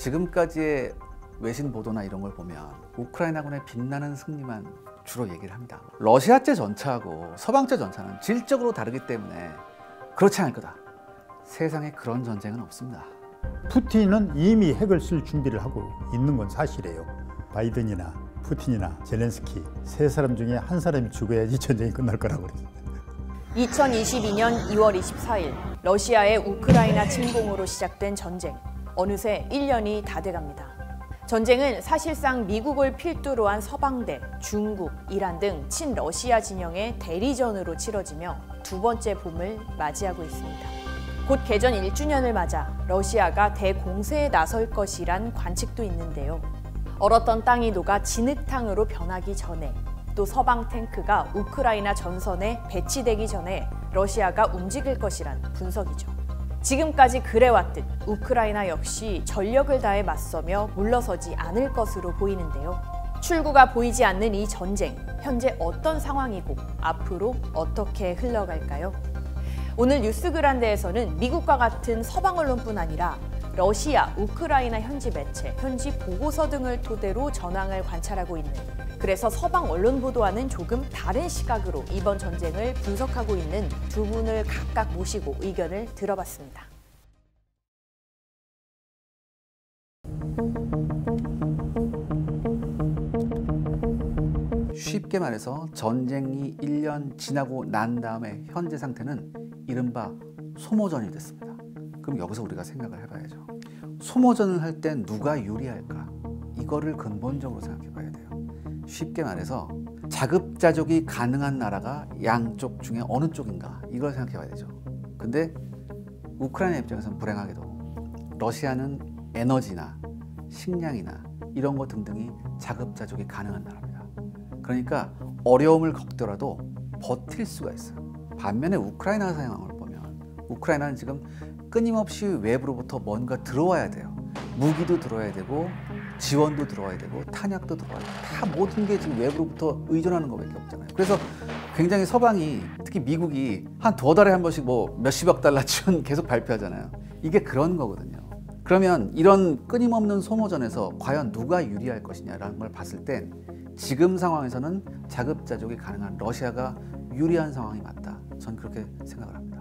지금까지의 외신 보도나 이런 걸 보면 우크라이나군의 빛나는 승리만 주로 얘기를 합니다. 러시아제 전차하고 서방제 전차는 질적으로 다르기 때문에 그렇지 않을 거다. 세상에 그런 전쟁은 없습니다. 푸틴은 이미 핵을 쓸 준비를 하고 있는 건 사실이에요. 바이든이나 푸틴이나 젤렌스키 세 사람 중에 한 사람이 죽어야지 전쟁이 끝날 거라고 그랬어요. 2022년 2월 24일 러시아의 우크라이나 침공으로 시작된 전쟁. 어느새 1년이 다 돼갑니다. 전쟁은 사실상 미국을 필두로 한 서방대, 중국, 이란 등 친러시아 진영의 대리전으로 치러지며 두 번째 봄을 맞이하고 있습니다. 곧 개전 1주년을 맞아 러시아가 대공세에 나설 것이란 관측도 있는데요. 얼었던 땅이 녹아 진흙탕으로 변하기 전에 또 서방 탱크가 우크라이나 전선에 배치되기 전에 러시아가 움직일 것이란 분석이죠. 지금까지 그래왔듯 우크라이나 역시 전력을 다해 맞서며 물러서지 않을 것으로 보이는데요. 출구가 보이지 않는 이 전쟁, 현재 어떤 상황이고 앞으로 어떻게 흘러갈까요? 오늘 뉴스그란데에서는 미국과 같은 서방 언론뿐 아니라 러시아, 우크라이나 현지 매체, 현지 보고서 등을 토대로 전황을 관찰하고 있는, 그래서 서방 언론 보도와는 조금 다른 시각으로 이번 전쟁을 분석하고 있는 두 분을 각각 모시고 의견을 들어봤습니다. 쉽게 말해서 전쟁이 1년 지나고 난 다음에 현재 상태는 이른바 소모전이 됐습니다. 그럼 여기서 우리가 생각을 해봐야죠. 소모전을 할 땐 누가 유리할까? 이거를 근본적으로 생각해 봐야 돼요. 쉽게 말해서 자급자족이 가능한 나라가 양쪽 중에 어느 쪽인가? 이걸 생각해 봐야 되죠. 근데 우크라이나 입장에서는 불행하게도 러시아는 에너지나 식량이나 이런 것 등등이 자급자족이 가능한 나라입니다. 그러니까 어려움을 겪더라도 버틸 수가 있어요. 반면에 우크라이나 상황을 보면 우크라이나는 지금 끊임없이 외부로부터 뭔가 들어와야 돼요. 무기도 들어와야 되고 지원도 들어와야 되고 탄약도 들어와야 되고 다 모든 게 지금 외부로부터 의존하는 것밖에 없잖아요. 그래서 굉장히 서방이 특히 미국이 한 두어 달에 한 번씩 뭐 몇십억 달러 지원 계속 발표하잖아요. 이게 그런 거거든요. 그러면 이런 끊임없는 소모전에서 과연 누가 유리할 것이냐라는 걸 봤을 땐 지금 상황에서는 자급자족이 가능한 러시아가 유리한 상황이 맞다. 전 그렇게 생각을 합니다.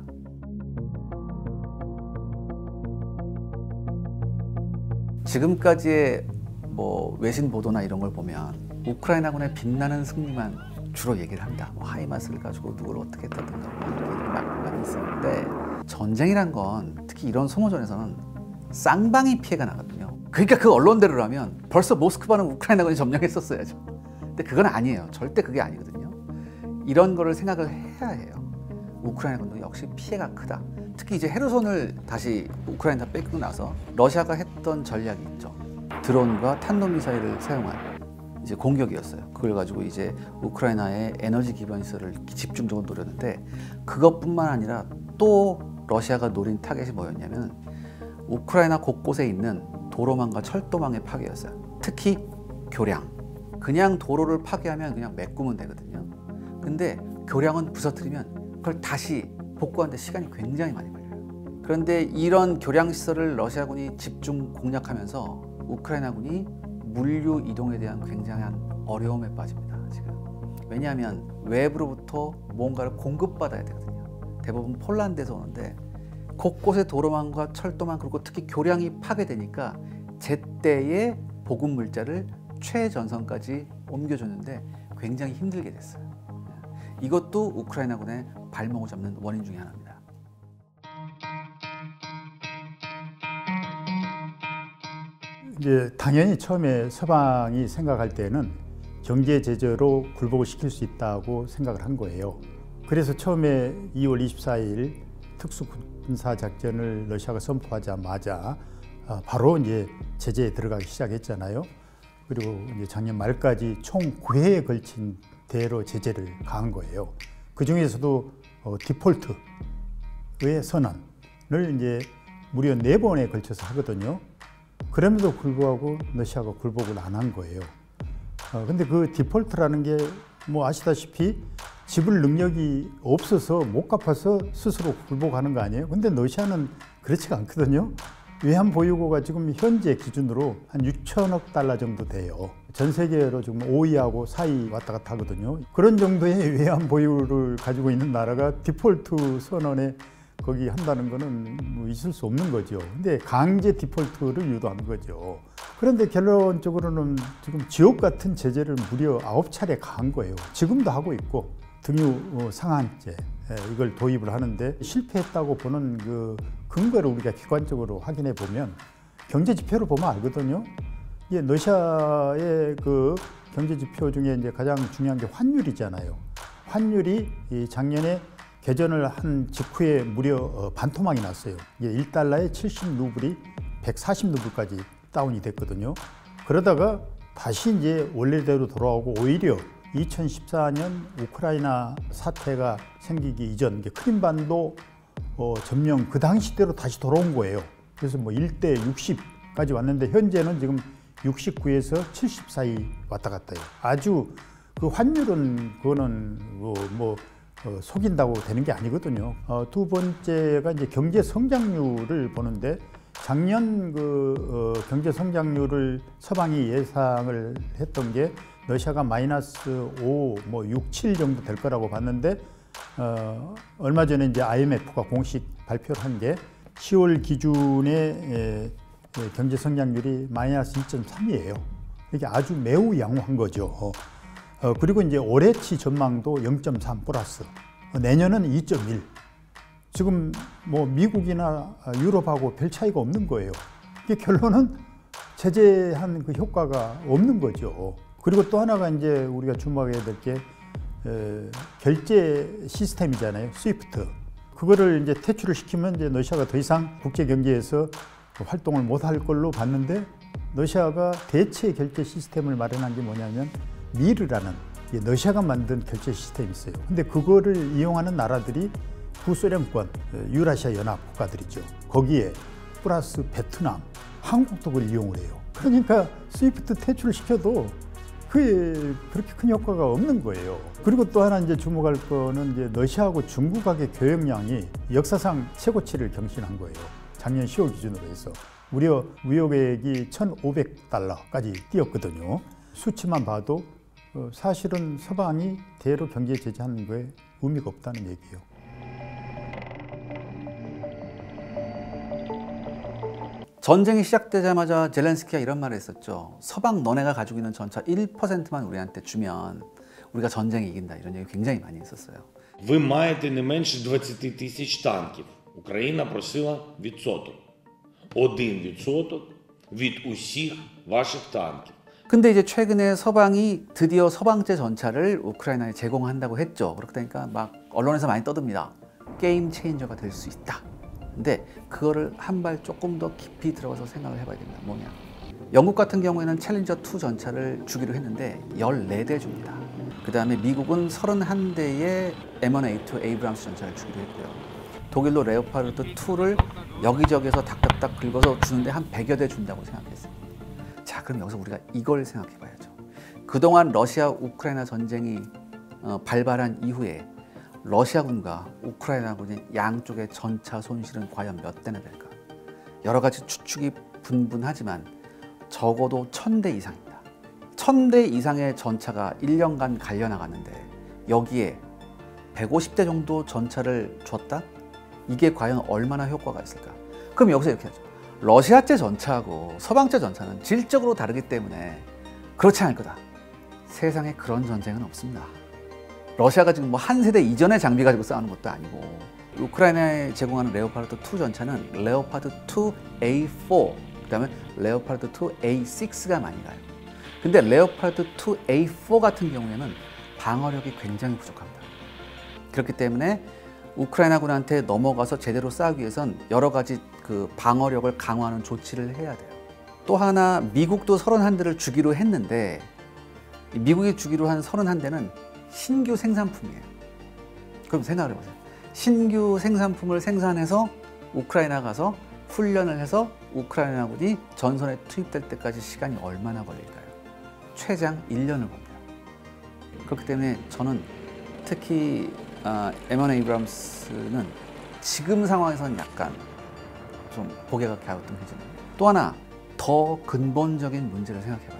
지금까지의 외신 보도나 이런 걸 보면 우크라이나군의 빛나는 승리만 주로 얘기를 합니다. 하이마스를 가지고 누구를 어떻게 했다든가 이렇게 많이 있었는데 전쟁이란 건 특히 이런 소모전에서는 쌍방이 피해가 나거든요. 그러니까 그 언론대로라면 벌써 모스크바는 우크라이나군이 점령했었어야죠. 근데 그건 아니에요. 절대 그게 아니거든요. 이런 거를 생각을 해야 해요. 우크라이나군도 역시 피해가 크다. 특히 이제 헤르손을 다시 우크라이나 뺏기고 나서 러시아가 했던 전략이 있죠. 드론과 탄도미사일을 사용한 이제 공격이었어요. 그걸 가지고 이제 우크라이나의 에너지 기반 시설을 집중적으로 노렸는데 그것뿐만 아니라 또 러시아가 노린 타겟이 뭐였냐면 우크라이나 곳곳에 있는 도로망과 철도망의 파괴였어요. 특히 교량. 그냥 도로를 파괴하면 그냥 메꾸면 되거든요. 근데 교량은 부서뜨리면 그걸 다시 복구하는데 시간이 굉장히 많이 걸려요. 그런데 이런 교량 시설을 러시아군이 집중 공략하면서 우크라이나군이 물류 이동에 대한 굉장한 어려움에 빠집니다. 지금. 왜냐하면 외부로부터 뭔가를 공급받아야 되거든요. 대부분 폴란드에서 오는데 곳곳에 도로망과 철도망 그리고 특히 교량이 파괴되니까 제때에 보급 물자를 최전선까지 옮겨줬는데 굉장히 힘들게 됐어요. 이것도 우크라이나군의 발목을 잡는 원인 중에 하나입니다. 이제 당연히 처음에 서방이 생각할 때는 경제 제재로 굴복을 시킬 수 있다고 생각을 한 거예요. 그래서 처음에 2월 24일 특수군사작전을 러시아가 선포하자마자 바로 이제 제재에 들어가기 시작했잖아요. 그리고 이제 작년 말까지 총 9회에 걸친 대로 제재를 가한 거예요. 그 중에서도 디폴트의 선언을 이제 무려 4번에 걸쳐서 하거든요. 그럼에도 불구하고 러시아가 굴복을 안 한 거예요. 근데 그 디폴트라는 게 뭐 아시다시피 지불 능력이 없어서 못 갚아서 스스로 굴복하는 거 아니에요? 근데 러시아는 그렇지가 않거든요. 외환 보유고가 지금 현재 기준으로 한 6천억 달러 정도 돼요. 전 세계로 지금 5위하고 4위 왔다 갔다 하거든요. 그런 정도의 외환 보유를 가지고 있는 나라가 디폴트 선언에 거기 한다는 거는 뭐 있을 수 없는 거죠. 근데 강제 디폴트를 유도하는 거죠. 그런데 결론적으로는 지금 지옥 같은 제재를 무려 9차례 가한 거예요. 지금도 하고 있고 등유 상한제 이걸 도입을 하는데 실패했다고 보는 그 근거를 우리가 객관적으로 확인해 보면 경제 지표를 보면 알거든요. 이게 러시아의 그 경제 지표 중에 이제 가장 중요한 게 환율이잖아요. 환율이 작년에 개전을 한 직후에 무려 반토막이 났어요. 이게 1달러에 70루블이 140루블까지 다운이 됐거든요. 그러다가 다시 이제 원래대로 돌아오고 오히려 2014년 우크라이나 사태가 생기기 이전 크림반도 점령 그 당시대로 다시 돌아온 거예요. 그래서 뭐 1대 60까지 왔는데 현재는 지금 69에서 70 사이 왔다 갔다 해요. 아주 그 환율은 그거는 속인다고 되는 게 아니거든요. 두 번째가 이제 경제 성장률을 보는데 작년 경제 성장률을 서방이 예상을 했던 게 러시아가 마이너스 5, 6, 7 정도 될 거라고 봤는데 얼마 전에 이제 IMF가 공식 발표를 한 게 10월 기준의 경제 성장률이 마이너스 2.3이에요. 이게 아주 매우 양호한 거죠. 그리고 이제 올해치 전망도 0.3 플러스, 내년은 2.1. 지금 뭐 미국이나 유럽하고 별 차이가 없는 거예요. 이게 결론은 제재한 그 효과가 없는 거죠. 그리고 또 하나가 이제 우리가 주목해야 될 게 결제 시스템이잖아요. 스위프트. 그거를 이제 퇴출을 시키면 이제 러시아가 더 이상 국제 경제에서 활동을 못 할 걸로 봤는데 러시아가 대체 결제 시스템을 마련한 게 뭐냐면 미르라는 러시아가 만든 결제 시스템이 있어요. 근데 그거를 이용하는 나라들이 구소련권, 유라시아 연합 국가들이죠. 거기에 플러스 베트남, 한국도 그걸 이용을 해요. 그러니까 스위프트 퇴출을 시켜도 그게 그렇게 큰 효과가 없는 거예요. 그리고 또 하나 이제 주목할 거는 이제 러시아하고 중국하고의 교역량이 역사상 최고치를 경신한 거예요. 작년 10월 기준으로 해서 무려 무역액이 1,500달러까지 뛰었거든요. 수치만 봐도 사실은 서방이 대로 경제 제재하는 거에 의미가 없다는 얘기예요. 전쟁이 시작되자마자 젤렌스키가 이런 말을 했었죠. 서방 너네가 가지고 있는 전차 1%만 우리한테 주면 우리가 전쟁에 이긴다. 이런 얘기 굉장히 많이 했었어요. Ви маєте не менше 20 тисяч танків. Україна просила відсоток. 1% від усіх ваших танків. 근데 이제 최근에 서방이 드디어 서방제 전차를 우크라이나에 제공한다고 했죠. 그러니까 막 언론에서 많이 떠듭니다. 게임 체인저가 될 수 있다. 근데 그거를 한 발 조금 더 깊이 들어가서 생각을 해봐야 됩니다. 뭐냐? 영국 같은 경우에는 챌린저 2 전차를 주기로 했는데 14대 줍니다. 그 다음에 미국은 31대의 M1A2 에이브람스 전차를 주기로 했고요. 독일도 레오파르트 2를 여기저기서 닥닥닥 긁어서 주는데 한 100여 대 준다고 생각했어요. 자, 그럼 여기서 우리가 이걸 생각해 봐야죠. 그동안 러시아 우크라이나 전쟁이 발발한 이후에 러시아군과 우크라이나군의 양쪽의 전차 손실은 과연 몇 대나 될까? 여러 가지 추측이 분분하지만 적어도 1000대 이상입니다. 1000대 이상의 전차가 1년간 갈려나갔는데 여기에 150대 정도 전차를 줬다? 이게 과연 얼마나 효과가 있을까? 그럼 여기서 이렇게 하죠. 러시아제 전차하고 서방제 전차는 질적으로 다르기 때문에 그렇지 않을 거다. 세상에 그런 전쟁은 없습니다. 러시아가 지금 뭐 한 세대 이전의 장비 가지고 싸우는 것도 아니고 우크라이나에 제공하는 레오파르트 2 전차는 레오파드 2 A4 그다음에 레오파드 2 A6가 많이 가요. 근데 레오파드 2 A4 같은 경우에는 방어력이 굉장히 부족합니다. 그렇기 때문에 우크라이나군한테 넘어가서 제대로 싸우기 위해선 여러 가지 그 방어력을 강화하는 조치를 해야 돼요. 또 하나 미국도 31대를 주기로 했는데 미국이 주기로 한 31대는 신규 생산품이에요. 그럼 생각을 해보세요. 신규 생산품을 생산해서 우크라이나 가서 훈련을 해서 우크라이나군이 전선에 투입될 때까지 시간이 얼마나 걸릴까요? 최장 1년을 봅니다. 그렇기 때문에 저는 특히 M1 에이브람스는 지금 상황에서는 약간 좀 고개가 갸우뚱해지는. 또 하나 더 근본적인 문제를 생각해 봐야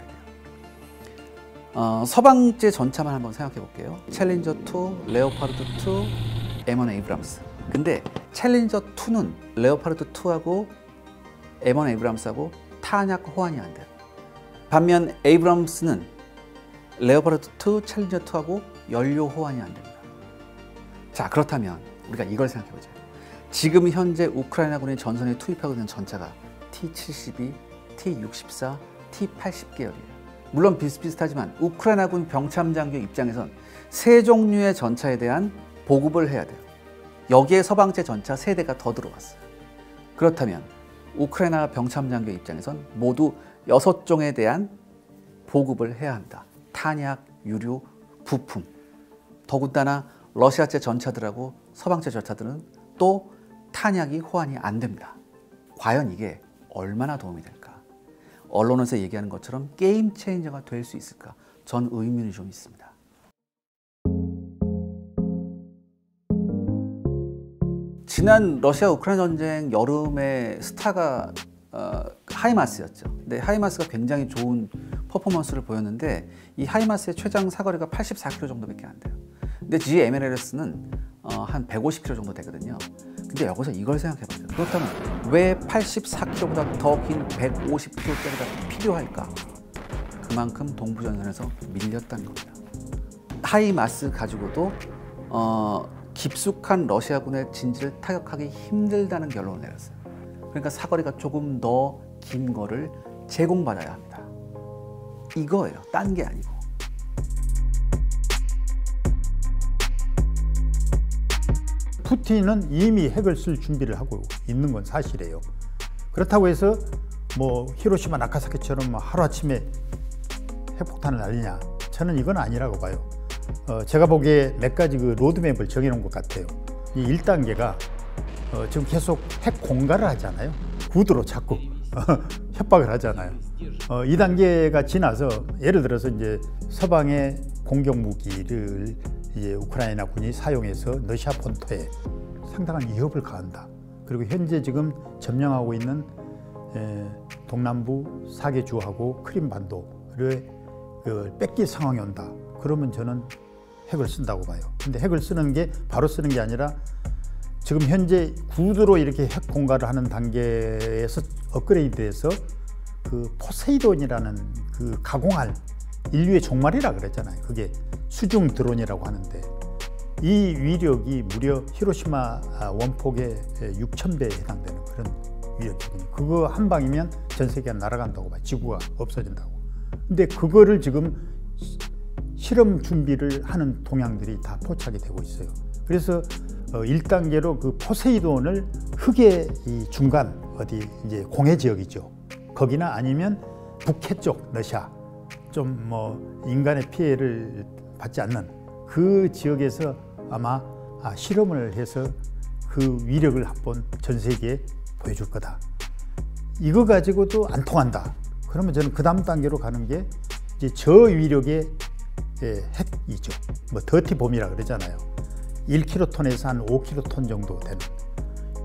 돼요. 서방제 전차만 한번 생각해 볼게요. 챌린저 2, 레오파르드 2, M1 에이브람스. 근데 챌린저 2는 레오파르드 2하고 M1 에이브람스하고 탄약 호환이 안 돼요. 반면 에이브람스는 레오파르드 2, 챌린저 2하고 연료 호환이 안 됩니다. 자, 그렇다면 우리가 이걸 생각해 보자. 지금 현재 우크라이나군이 전선에 투입하고 있는 전차가 T-72, T-64, T-80 계열이에요. 물론 비슷비슷하지만 우크라이나군 병참장교 입장에선 세 종류의 전차에 대한 보급을 해야 돼요. 여기에 서방제 전차 3대가 더 들어왔어요. 그렇다면 우크라이나 병참장교 입장에선 모두 6종에 대한 보급을 해야 한다. 탄약, 유류, 부품. 더군다나 러시아제 전차들하고 서방제 전차들은 또 탄약이 호환이 안 됩니다. 과연 이게 얼마나 도움이 될까? 언론에서 얘기하는 것처럼 게임 체인저가 될 수 있을까? 전 의문이 좀 있습니다. 지난 러시아 우크라이나 전쟁 여름에 스타가 하이마스였죠. 근데 하이마스가 굉장히 좋은 퍼포먼스를 보였는데 이 하이마스의 최장 사거리가 84km 정도밖에 안 돼요. 근데 GMLRS는 한 150km 정도 되거든요. 근데 여기서 이걸 생각해 봐요. 그렇다면 왜 84km보다 더 긴 150km짜리가 필요할까? 그만큼 동부전선에서 밀렸다는 겁니다. 하이마스 가지고도 깊숙한 러시아군의 진지를 타격하기 힘들다는 결론을 내렸어요. 그러니까 사거리가 조금 더 긴 거를 제공받아야 합니다. 이거예요. 딴 게 아니고. 푸틴은 이미 핵을 쓸 준비를 하고 있는 건 사실이에요. 그렇다고 해서 뭐 히로시마 나카사키처럼 하루아침에 핵폭탄을 날리냐? 저는 이건 아니라고 봐요. 제가 보기에 몇 가지 그 로드맵을 정해놓은 것 같아요. 이 1단계가 지금 계속 핵 공갈을 하잖아요. 구두로 자꾸 협박을 하잖아요. 2단계가 지나서 예를 들어서 이제 서방의 공격 무기를 이제 우크라이나군이 사용해서 러시아 본토에 상당한 위협을 가한다. 그리고 현재 지금 점령하고 있는 동남부 4개 주하고 크림반도를 뺏길 상황이 온다. 그러면 저는 핵을 쓴다고 봐요. 근데 핵을 쓰는 게 바로 쓰는 게 아니라 지금 현재 구두로 이렇게 핵 공갈을 하는 단계에서 업그레이드해서 그 포세이돈이라는 그 가공할 인류의 종말이라 그랬잖아요. 그게 수중 드론이라고 하는데 이 위력이 무려 히로시마 원폭의 6,000배에 해당되는 그런 위력이거든요. 그거 한 방이면 전 세계가 날아간다고 봐요. 지구가 없어진다고. 근데 그거를 지금 실험 준비를 하는 동향들이 다 포착이 되고 있어요. 그래서 1단계로 그 포세이돈을 흑의 이 중간 어디 이제 공해 지역이죠. 거기나 아니면 북해 쪽 러시아 좀 뭐 인간의 피해를 받지 않는 그 지역에서 아마 실험을 해서 그 위력을 한번 전 세계에 보여줄 거다. 이거 가지고도 안 통한다. 그러면 저는 그 다음 단계로 가는 게 이제 저위력의 핵이죠. 뭐 더티봄이라 그러잖아요. 1킬로톤에서 한 5킬로톤 정도 되는.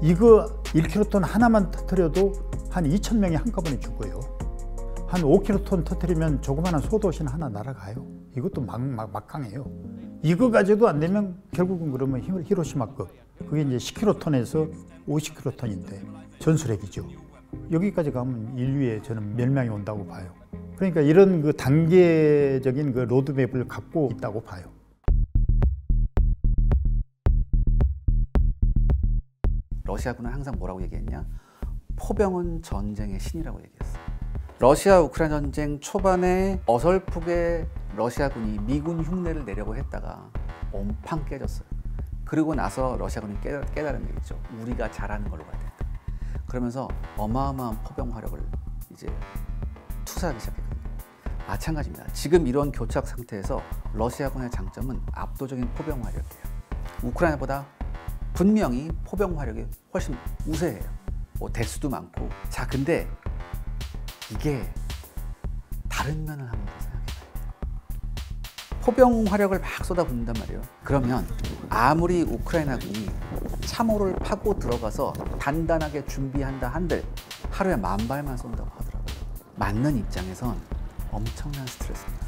이거 1킬로톤 하나만 터뜨려도 한 2,000명이 한꺼번에 죽어요. 한 5킬로톤 터뜨리면 조그마한 소도시는 하나 날아가요. 이것도 막강해요. 이거 가지고도 안 되면 결국은 그러면 히로시마급. 그게 이제 10킬로톤에서 50킬로톤인데 전술핵이죠. 여기까지 가면 인류의 저는 멸망이 온다고 봐요. 그러니까 이런 그 단계적인 그 로드맵을 갖고 있다고 봐요. 러시아군은 항상 뭐라고 얘기했냐? 포병은 전쟁의 신이라고 얘기했어요. 러시아 우크라이나 전쟁 초반에 어설프게 러시아군이 미군 흉내를 내려고 했다가 옴팡 깨졌어요. 그리고 나서 러시아군이 깨달은 게 있죠. 우리가 잘하는 걸로 가야 된다. 그러면서 어마어마한 포병 화력을 이제 투사하기 시작했거든요. 마찬가지입니다. 지금 이런 교착 상태에서 러시아군의 장점은 압도적인 포병 화력이에요. 우크라이나보다 분명히 포병 화력이 훨씬 우세해요. 뭐 대수도 많고. 자, 근데 이게 다른 면을 한번 더 생각해봐요. 포병 화력을 막 쏟아붓는단 말이에요. 그러면 아무리 우크라이나군이 참호를 파고 들어가서 단단하게 준비한다 한들 하루에 10,000발만 쏜다고 하더라고요. 맞는 입장에선 엄청난 스트레스입니다.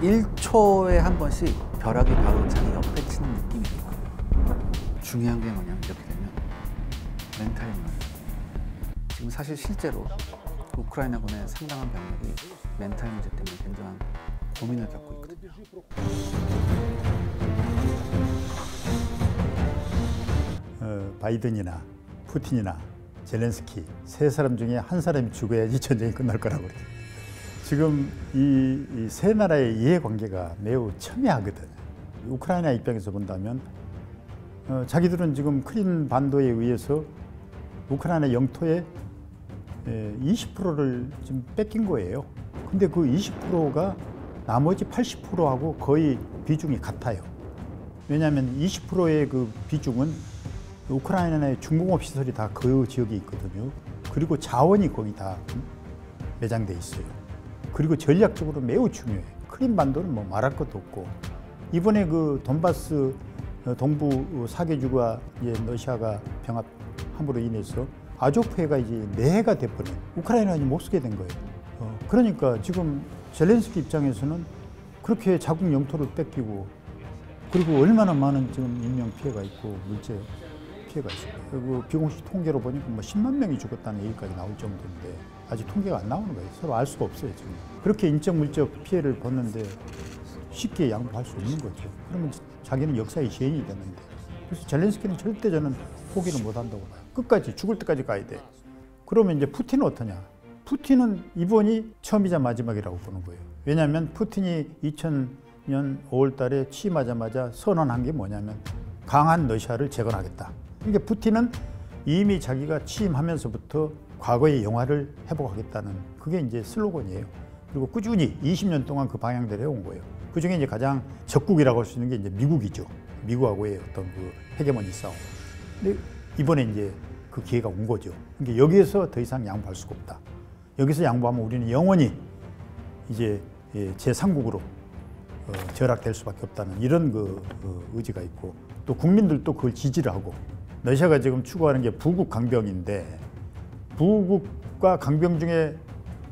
1초에 한 번씩 벼락이 바로 자기 옆에 치는 느낌이 들어요. 중요한 게 뭐냐면 이렇게 되면 멘탈이 무너져요. 지금 사실 실제로 우크라이나군의 상당한 병력이 멘탈 문제 때문에 굉장한 고민을 겪고 있거든요. 바이든이나 푸틴이나 젤렌스키 세 사람 중에 한 사람이 죽어야지 전쟁이 끝날 거라고 그래요. 지금 이 세 나라의 이해관계가 매우 첨예하거든요. 우크라이나 입장에서 본다면 자기들은 지금 크림 반도에 의해서 우크라이나 영토의 20%를 지금 뺏긴 거예요. 근데 그 20%가 나머지 80%하고 거의 비중이 같아요. 왜냐하면 20%의 그 비중은 우크라이나의 중공업 시설이 다 그 지역에 있거든요. 그리고 자원이 거기 다 매장돼 있어요. 그리고 전략적으로 매우 중요해요. 크림 반도는 뭐 말할 것도 없고, 이번에 그 돈바스 동부 사계주가 이제 러시아가 병합함으로 인해서 아조프해가 이제 내해가 돼버린, 우크라이나가 이제 못 쓰게 된 거예요. 그러니까 지금 젤렌스키 입장에서는 그렇게 자국 영토를 뺏기고, 그리고 얼마나 많은 지금 인명 피해가 있고 물질 피해가 있어요. 그리고 비공식 통계로 보니까 뭐 10만 명이 죽었다는 얘기까지 나올 정도인데 아직 통계가 안 나오는 거예요. 서로 알 수가 없어요 지금. 그렇게 인적 물적 피해를 봤는데 쉽게 양보할 수 없는 거죠. 그러면 자기는 역사의 시인이 됐는데, 그래서 젤렌스키는 절대 저는 포기를 못 한다고 봐요. 끝까지 죽을 때까지 가야 돼. 그러면 이제 푸틴은 어떠냐? 푸틴은 이번이 처음이자 마지막이라고 보는 거예요. 왜냐하면 푸틴이 2000년 5월 달에 취임하자마자 선언한 게 뭐냐면 강한 러시아를 재건하겠다. 그러니까 푸틴은 이미 자기가 취임하면서부터 과거의 영화를 회복하겠다는 그게 이제 슬로건이에요. 그리고 꾸준히 20년 동안 그 방향대로 해온 거예요. 그 중에 이제 가장 적국이라고 할 수 있는 게 이제 미국이죠. 미국하고의 어떤 그 헤게모니 싸움. 근데 이번에 이제 그 기회가 온 거죠. 그러니까 여기에서 더 이상 양보할 수가 없다. 여기서 양보하면 우리는 영원히 이제 제3국으로 절약될 수밖에 없다는 이런 그 의지가 있고, 또 국민들도 그걸 지지를 하고, 러시아가 지금 추구하는 게 부국 강병인데, 부국과 강병 중에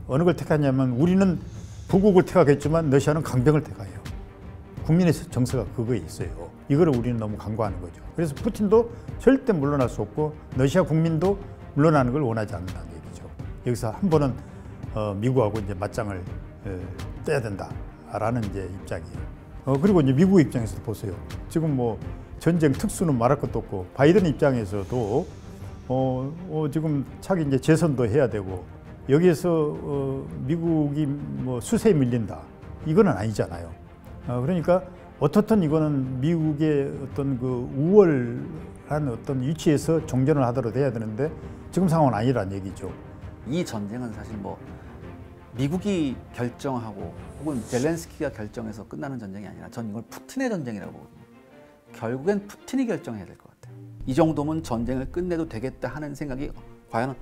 어느 걸 택하냐면 우리는 부국을 택하겠지만 러시아는 강병을 택해요. 국민의 정서가 그거에 있어요. 이거를 우리는 너무 간과하는 거죠. 그래서 푸틴도 절대 물러날 수 없고 러시아 국민도 물러나는 걸 원하지 않는다는 얘기죠. 여기서 한 번은 미국하고 이제 맞짱을 떼야 된다라는 이제 입장이에요. 그리고 이제 미국 입장에서 보세요. 지금 뭐 전쟁 특수는 말할 것도 없고, 바이든 입장에서도 지금 차기 이제 재선도 해야 되고, 여기에서 미국이 뭐 수세에 밀린다, 이거는 아니잖아요. 그러니까 어떻든 이거는 미국의 어떤 그 우월한 어떤 위치에서 종전을 하더라도 해야 되는데 지금 상황은 아니란 얘기죠. 이 전쟁은 사실 뭐 미국이 결정하고 혹은 젤렌스키가 결정해서 끝나는 전쟁이 아니라 전 이걸 푸틴의 전쟁이라고 보거든요. 결국엔 푸틴이 결정해야 될 것 같아요. 이 정도면 전쟁을 끝내도 되겠다 하는 생각이 과연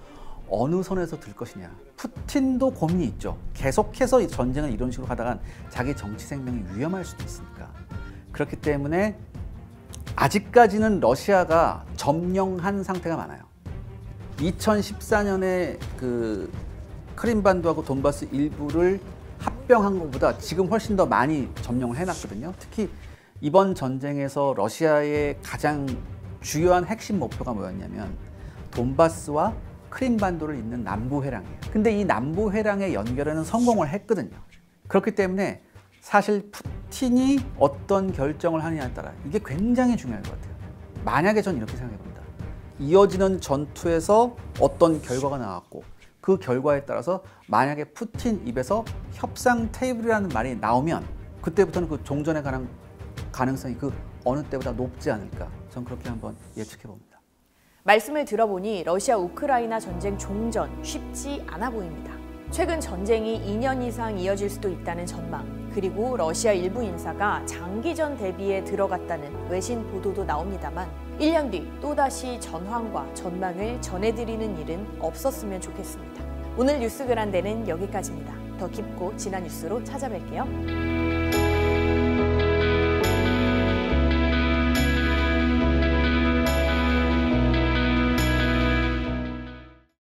어느 선에서 들 것이냐. 푸틴도 고민이 있죠. 계속해서 이 전쟁을 이런 식으로 하다간 자기 정치 생명이 위험할 수도 있으니까. 그렇기 때문에 아직까지는 러시아가 점령한 상태가 많아요. 2014년에 그 크림반도하고 돈바스 일부를 합병한 것보다 지금 훨씬 더 많이 점령을 해놨거든요. 특히 이번 전쟁에서 러시아의 가장 주요한 핵심 목표가 뭐였냐면 돈바스와 크림반도를 잇는 남부회랑이에요. 근데 이 남부회랑의 연결에는 성공을 했거든요. 그렇기 때문에 사실 푸틴이 어떤 결정을 하느냐에 따라 이게 굉장히 중요할 것 같아요. 만약에 전 이렇게 생각해 봅니다. 이어지는 전투에서 어떤 결과가 나왔고 그 결과에 따라서 만약에 푸틴 입에서 협상 테이블이라는 말이 나오면 그때부터는 그 종전에 관한 가능성이 그 어느 때보다 높지 않을까. 전 그렇게 한번 예측해 봅니다. 말씀을 들어보니 러시아 우크라이나 전쟁 종전 쉽지 않아 보입니다. 최근 전쟁이 2년 이상 이어질 수도 있다는 전망, 그리고 러시아 일부 인사가 장기전 대비에 들어갔다는 외신 보도도 나옵니다만 1년 뒤 또다시 전황과 전망을 전해드리는 일은 없었으면 좋겠습니다. 오늘 뉴스 그란데는 여기까지입니다. 더 깊고 진한 뉴스로 찾아뵐게요.